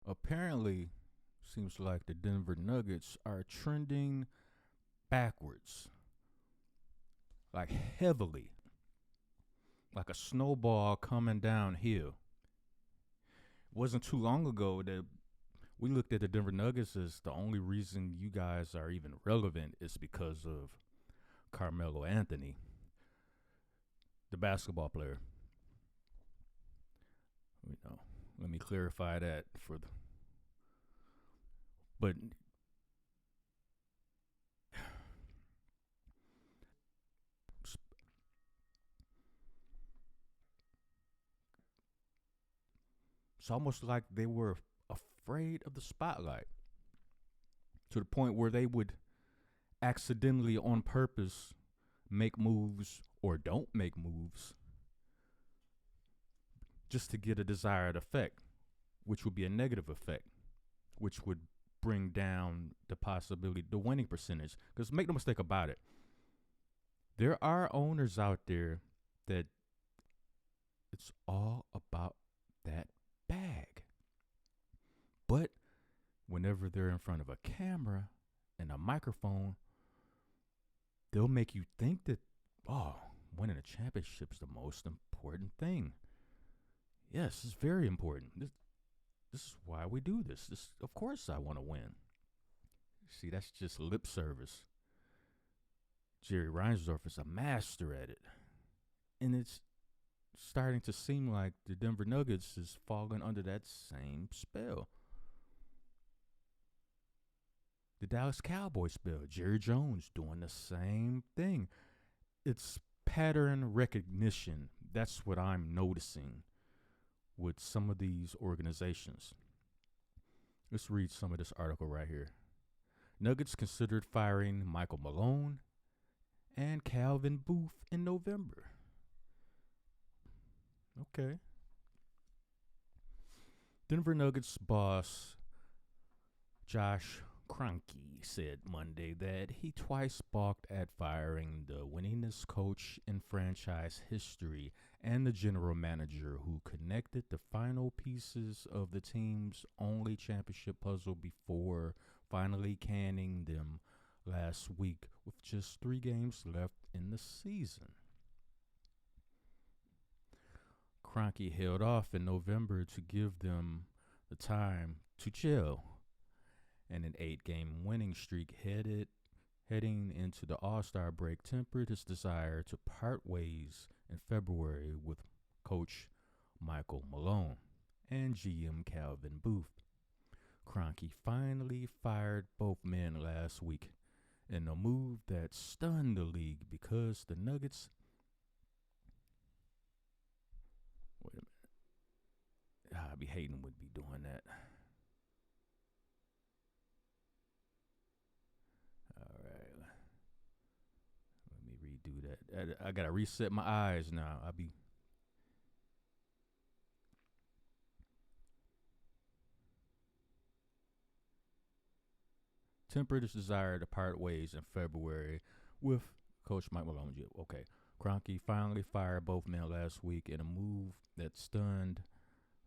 Apparently, seems like the Denver Nuggets are trending backwards, like heavily, like a snowball coming downhill. It wasn't too long ago that we looked at the Denver Nuggets as the only reason you guys are even relevant is because of Carmelo Anthony, the basketball player. Let me clarify that but it's almost like they were afraid of the spotlight to the point where they would accidentally, on purpose, make moves or don't make moves just to get a desired effect, which would be a negative effect, which would bring down the winning percentage. Because make no mistake about it, there are owners out there that it's all about that bag. But whenever they're in front of a camera and a microphone, they'll make you think that, winning a championship is the most important thing. Yes, it's very important. This is why we do this. Of course, I want to win. See, that's just lip service. Jerry Reinsdorf is a master at it. And it's starting to seem like the Denver Nuggets is falling under that same spell. The Dallas Cowboys spell, Jerry Jones doing the same thing. It's pattern recognition. That's what I'm noticing with some of these organizations. Let's read some of this article right here. Nuggets considered firing Michael Malone and Calvin Booth in November. Okay. Denver Nuggets boss Josh Kroenke said Monday that he twice balked at firing the winningest coach in franchise history and the general manager who connected the final pieces of the team's only championship puzzle before finally canning them last week with just 3 games left in the season. Kroenke held off in November to give them the time to gel, and an 8-game winning streak heading into the All-Star break tempered his desire to part ways in February with coach Michael Malone and GM Calvin Booth. Kroenke finally fired both men last week in a move that stunned the league because the Nuggets... Wait a minute. I'd be hating would be doing that. All right. Let me redo that. I gotta reset my eyes now. Tempered his desire to part ways in February with Coach Mike Malone. Okay. Kroenke finally fired both men last week in a move that stunned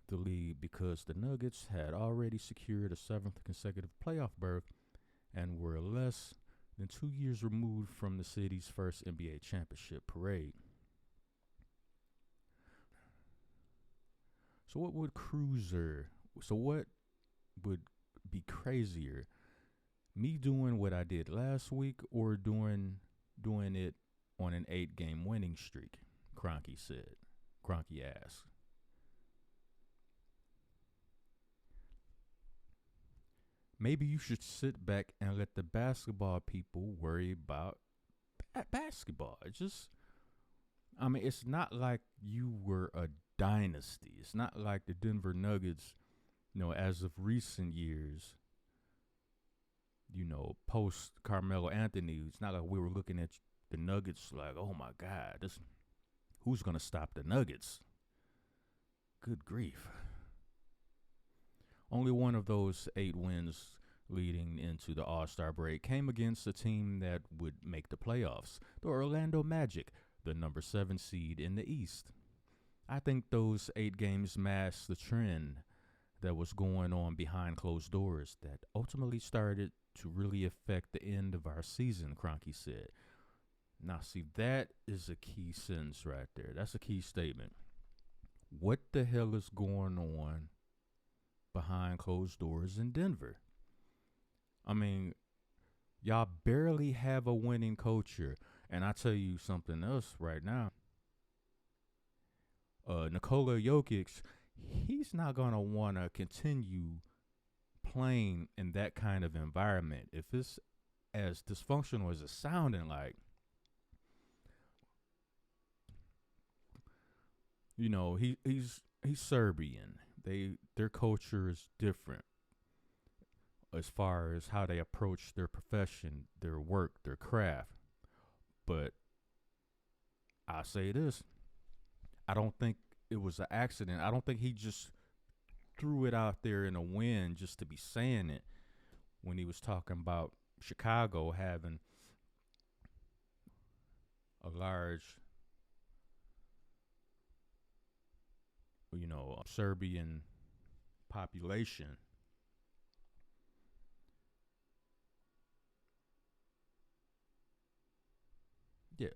the league because the Nuggets had already secured a 7th consecutive playoff berth and were less than 2 years removed from the city's first NBA championship parade. So what would be crazier? Me doing what I did last week or doing it on an 8-game winning streak? Kroenke asked. Maybe you should sit back and let the basketball people worry about basketball. It's not like you were a dynasty. It's not like the Denver Nuggets, as of recent years, post Carmelo Anthony. It's not like we were looking at the Nuggets like, oh my God, who's going to stop the Nuggets? Good grief. Only one of those 8 wins leading into the All-Star break came against a team that would make the playoffs, the Orlando Magic, the number 7 seed in the East. I think those 8 games masked the trend that was going on behind closed doors that ultimately started to really affect the end of our season, Cronky said. Now, see, that is a key sentence right there. That's a key statement. What the hell is going on behind closed doors in Denver? I mean, y'all barely have a winning culture. And I tell you something else right now. Nikola Jokic, he's not going to want to continue playing in that kind of environment. If it's as dysfunctional as it's sounding like, he's Serbian. Their culture is different as far as how they approach their profession, their work, their craft. But I'll say this. I don't think it was an accident. I don't think he just threw it out there in the wind just to be saying it when he was talking about Chicago having a large, Serbian population. Yeah.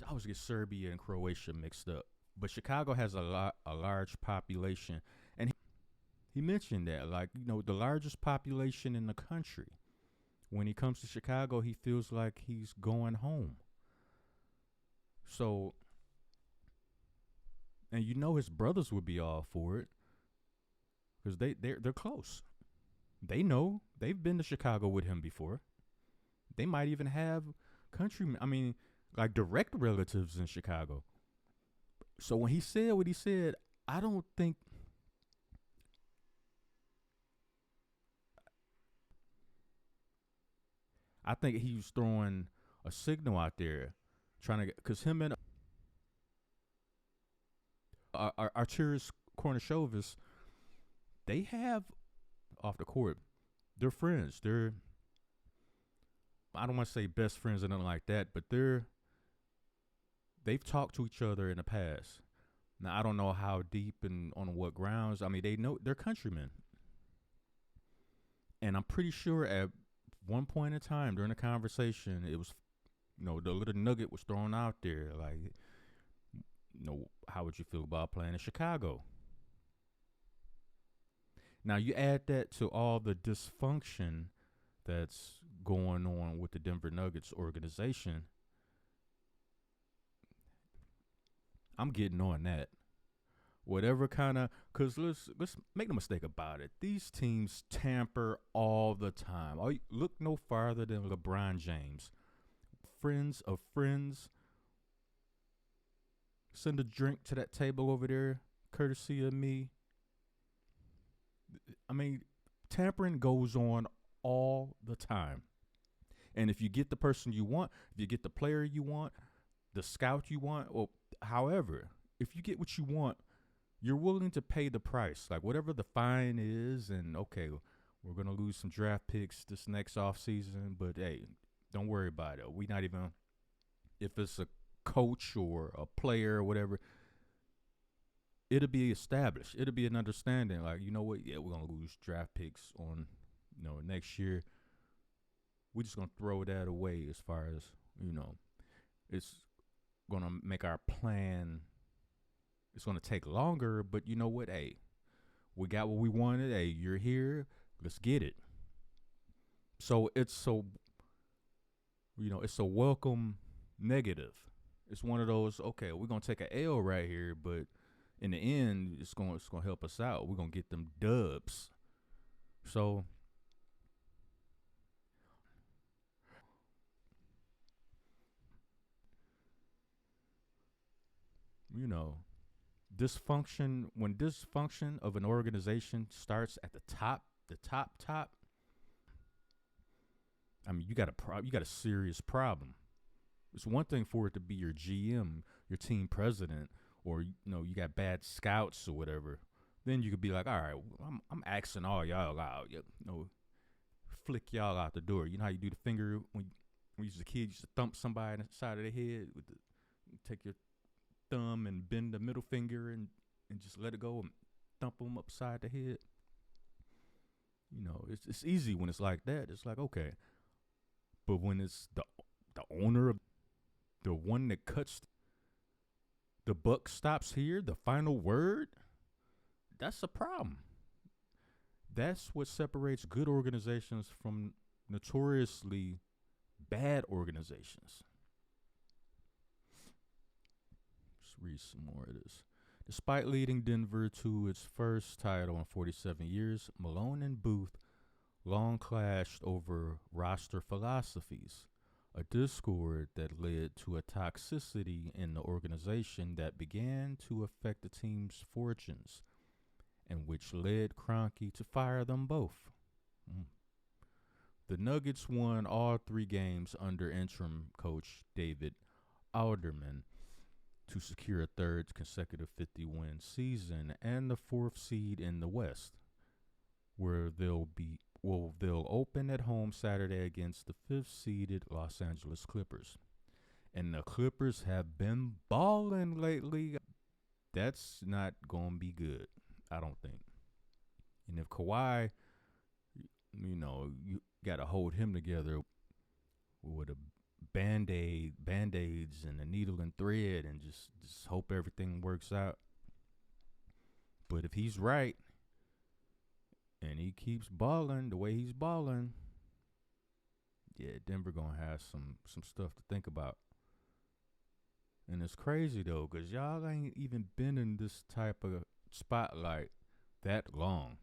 I always get Serbia and Croatia mixed up. But Chicago has a large population. And he mentioned that, like, the largest population in the country. When he comes to Chicago, he feels like he's going home. So, and his brothers would be all for it because they're close. They know they've been to Chicago with him before. They might even have countrymen. I mean, like direct relatives in Chicago. So when he said what he said, I don't think. I think he was throwing a signal out there, trying to get, because him and Arturas Kornishovis, they have off the court. They're friends. I don't want to say best friends or nothing like that, but they've talked to each other in the past. Now I don't know how deep and on what grounds. I mean, they know they're countrymen, and I'm pretty sure at one point in time during the conversation, it was, the little nugget was thrown out there, like, how would you feel about playing in Chicago? Now you add that to all the dysfunction that's going on with the Denver Nuggets organization. I'm getting on that. Whatever kind of, because let's make no mistake about it. These teams tamper all the time. Look no farther than LeBron James. Friends of friends. Send a drink to that table over there, courtesy of me. I mean, tampering goes on all the time. And if you get the person you want, if you get the player you want, the scout you want, or however, if you get what you want, you're willing to pay the price, like whatever the fine is. And okay, we're going to lose some draft picks this next offseason, but hey, don't worry about it. We not even, if it's a coach or a player or whatever, it'll be established. It'll be an understanding. Like, you know what? Yeah, we're going to lose draft picks on, next year. We're just going to throw that away as far as, it's going to make our plan. It's going to take longer, but you know what? Hey, we got what we wanted. Hey, you're here. Let's get it. So it's it's a welcome negative. It's one of those, okay, we're going to take an L right here, but in the end, it's going to help us out. We're going to get them dubs. So when dysfunction of an organization starts at the top, I mean, you got a serious problem. It's one thing for it to be your GM, your team president, or you got bad scouts or whatever. Then you could be like, all right, I'm axing all y'all out. Flick y'all out the door. You know how you do the finger when you was a kid, you used to thump somebody in the side of the head with take your thumb and bend the middle finger and just let it go and thump them upside the head. You know, it's easy when it's like that. It's like, okay. But when it's the owner of the one that cuts the buck stops here, the final word, that's a problem. That's what separates good organizations from notoriously bad organizations. Let's read some more of this. Despite leading Denver to its first title in 47 years, Malone and Booth long clashed over roster philosophies, a discord that led to a toxicity in the organization that began to affect the team's fortunes, and which led Kroenke to fire them both. The Nuggets won all 3 games under interim coach David Alderman to secure a third consecutive 50-win season and the 4th seed in the West, where they'll open at home Saturday against the 5th-seeded Los Angeles Clippers. And the Clippers have been balling lately. That's not going to be good, I don't think. And if Kawhi, you got to hold him together with a band-aids and a needle and thread and just hope everything works out. But if he's right and he keeps balling the way he's balling, yeah, Denver going to have some stuff to think about. And it's crazy, though, because y'all ain't even been in this type of spotlight that long.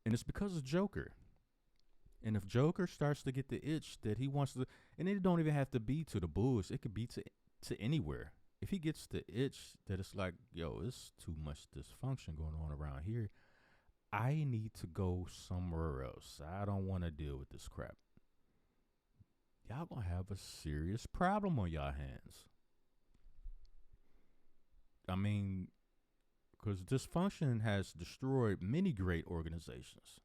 And it's because of Joker. And if Joker starts to get the itch that he wants to, and it don't even have to be to the Bulls, it could be to anywhere. If he gets the itch that it's like, yo, it's too much dysfunction going on around here, I need to go somewhere else. I don't want to deal with this crap. Y'all gonna have a serious problem on y'all hands. I mean, because dysfunction has destroyed many great organizations.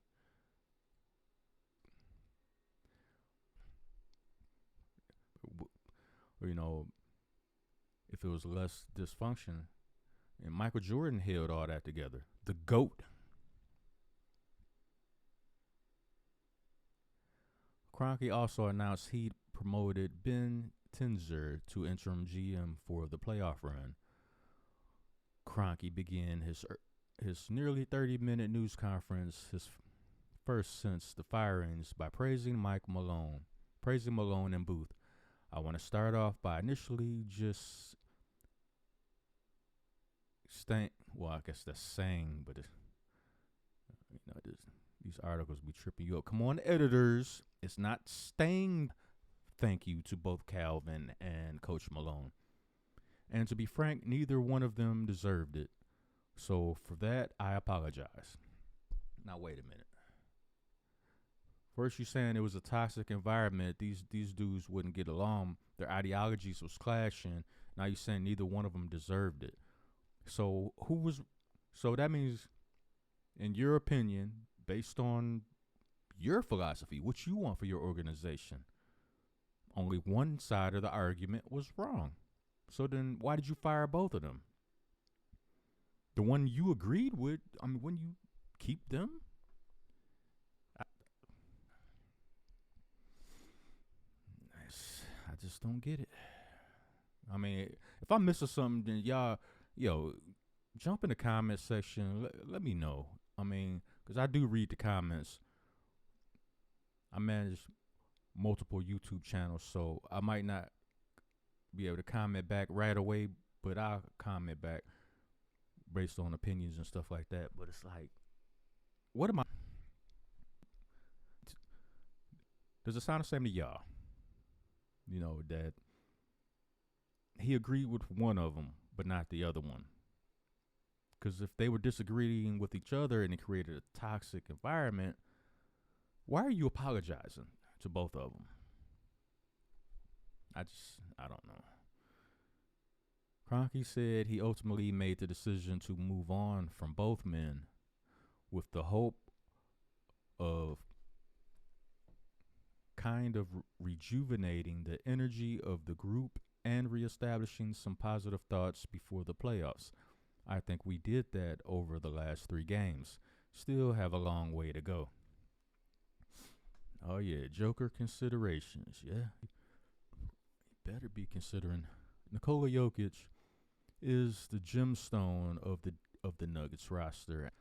You know, if it was less dysfunction, and Michael Jordan held all that together, the GOAT. Kroenke also announced he promoted Ben Tenzer to interim GM for the playoff run. Kroenke began his nearly 30-minute news conference, his first since the firings, by praising Malone and Booth. I want to start off by initially just I guess that's saying, but these articles be tripping you up. Come on, editors. It's not staying. Thank you to both Calvin and Coach Malone. And to be frank, neither one of them deserved it. So for that, I apologize. Now, wait a minute. First, you're saying it was a toxic environment. These dudes wouldn't get along. Their ideologies was clashing. Now you're saying neither one of them deserved it. So that means, in your opinion, based on your philosophy, what you want for your organization, only one side of the argument was wrong. So then why did you fire both of them? The one you agreed with, wouldn't you keep them? I just don't get it. If I'm missing something, then y'all, jump in the comment section. Let me know. Because I do read the comments. I manage multiple YouTube channels, so I might not be able to comment back right away, but I'll comment back based on opinions and stuff like that. But it's like, what am I? Does it sound the same to y'all? That he agreed with one of them, but not the other one. Because if they were disagreeing with each other and it created a toxic environment, why are you apologizing to both of them? I don't know. Kroenke said he ultimately made the decision to move on from both men with the hope of kind of rejuvenating the energy of the group and reestablishing some positive thoughts before the playoffs. I think we did that over the last 3 games. Still have a long way to go. Oh yeah, Joker considerations. Yeah, he better be considering. Nikola Jokic is the gemstone of the Nuggets roster,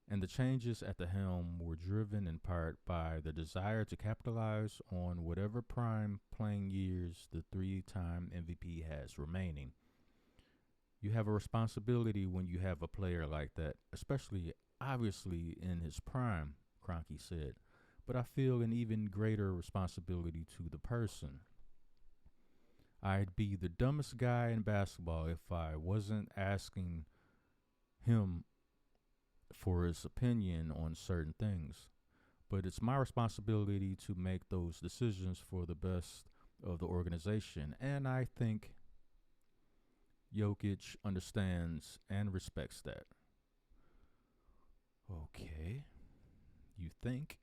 and the changes at the helm were driven in part by the desire to capitalize on whatever prime playing years the 3-time MVP has remaining. You have a responsibility when you have a player like that, especially obviously in his prime, Kroenke said, but I feel an even greater responsibility to the person. I'd be the dumbest guy in basketball if I wasn't asking him for his opinion on certain things. But it's my responsibility to make those decisions for the best of the organization. And I think Jokic understands and respects that. Okay. You think?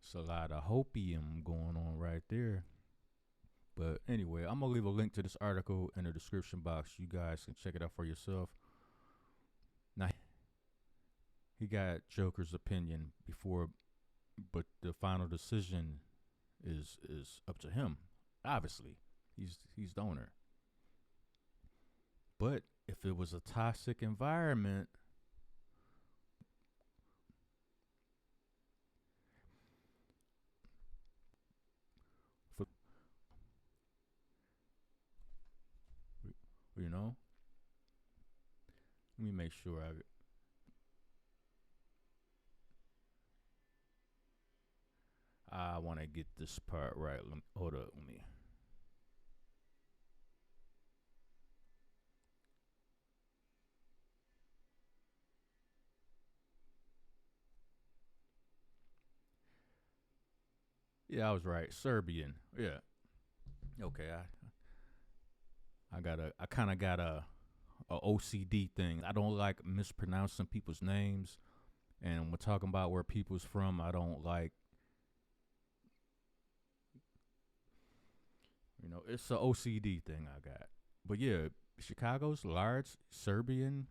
It's a lot of hopium going on right there. But anyway, I'm going to leave a link to this article in the description box. You guys can check it out for yourself. Now, he got Joker's opinion before, but the final decision is up to him. Obviously, he's the owner. But if it was a toxic environment, you know, let me make sure I want to get this part right. Hold up, let me. Yeah, I was right. Serbian. Yeah. Okay. I kind of got a OCD thing. I don't like mispronouncing people's names, and when we're talking about where people's from, I don't like. It's a OCD thing I got. But yeah, Chicago's large Serbian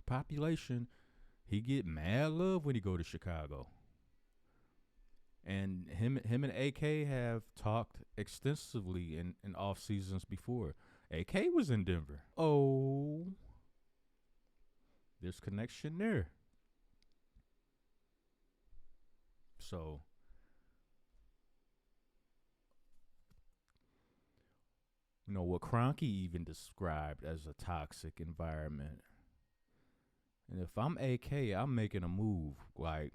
population. He get mad love when he go to Chicago. And him and AK have talked extensively in off seasons before. AK was in Denver. Oh, there's connection there. So, what Kroenke even described as a toxic environment. And if I'm AK, I'm making a move. Like,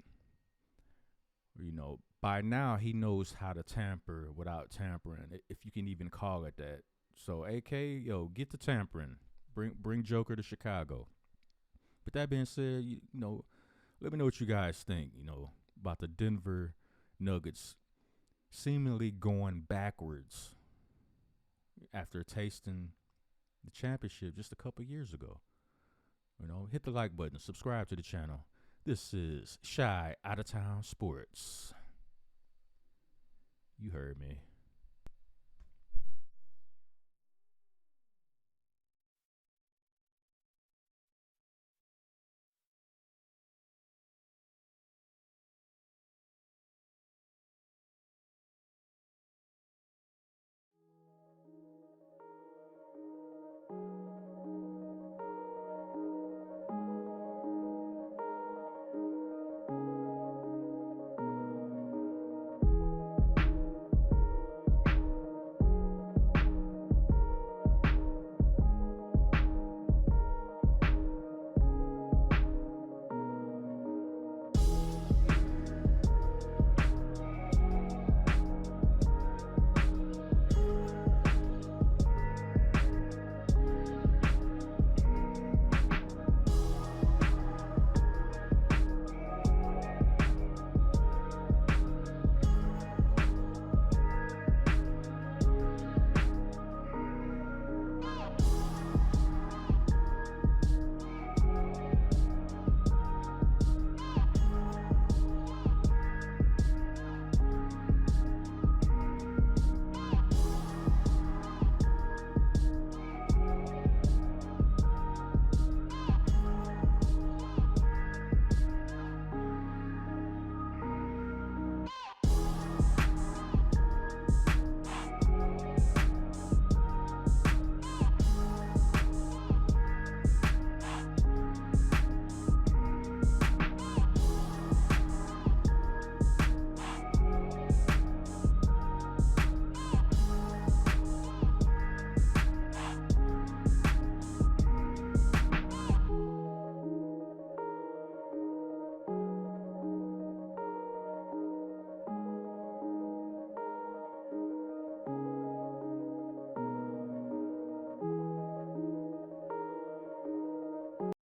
by now he knows how to tamper without tampering, if you can even call it that. So AK, get the tampering. Bring Joker to Chicago. But that being said, let me know what you guys think, about the Denver Nuggets seemingly going backwards after tasting the championship just a couple years ago. Hit the like button, subscribe to the channel. This is Shy Out of Town Sports. You heard me.